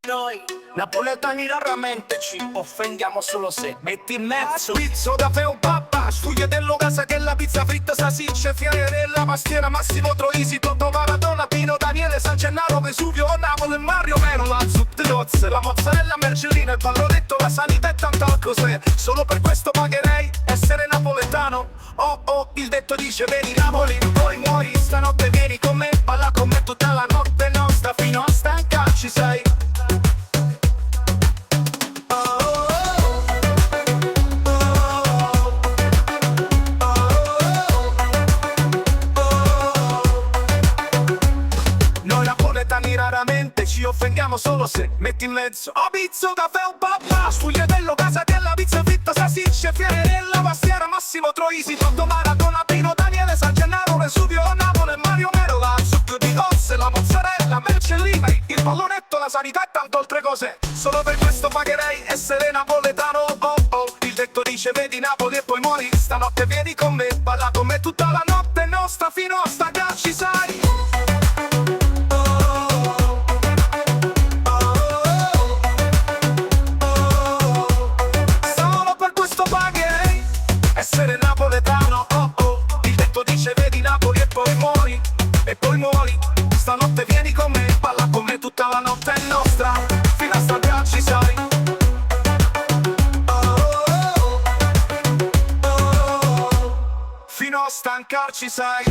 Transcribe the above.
Noi napoletani raramente ci offendiamo solo se metti in mezzo pizzo da feo papà, studio dello casa che la pizza fritta salsicce, fiere la pastiera Massimo Troisi, Totto Maradona, Pino Daniele, San Gennaro, Vesuvio, Napoli, Mario Meno, la zuccherozze, la mozzarella, mercellina, il pallonetto, la sanità e tanto cos'è. Solo per questo pagherei essere napoletano. Oh oh, il detto dice vedi Napoli, poi muori, stanotte vieni con me, balla con me tutta la notte nostra fino a stancarci, sai. Raramente ci offendiamo solo se metti in mezzo oh pizzo, caffè o papà, sfugliatello, casa della pizza fritta, salsicce, fiere la pastiera Massimo Troisi, Totto Maradona, Pino Daniele, San Gennaro, Vesuvio, Napoli, Mario Meno, la zucca di osse, la mozzarella, mercellina, il pallonetto, la sanità e tanto altre cose. Solo per questo pagherei essere napoletano. Oh oh, il detto dice vedi Napoli e poi muori, stanotte vieni con me, balla con me tutta la notte nostra fino a stancarci, sai. Essere napoletano, oh oh, il detto dice vedi Napoli e poi muori, stanotte vieni con me, balla con me tutta la notte è nostra, fino a stancarci sai. Oh, oh, oh, oh, fino a stancarci sai.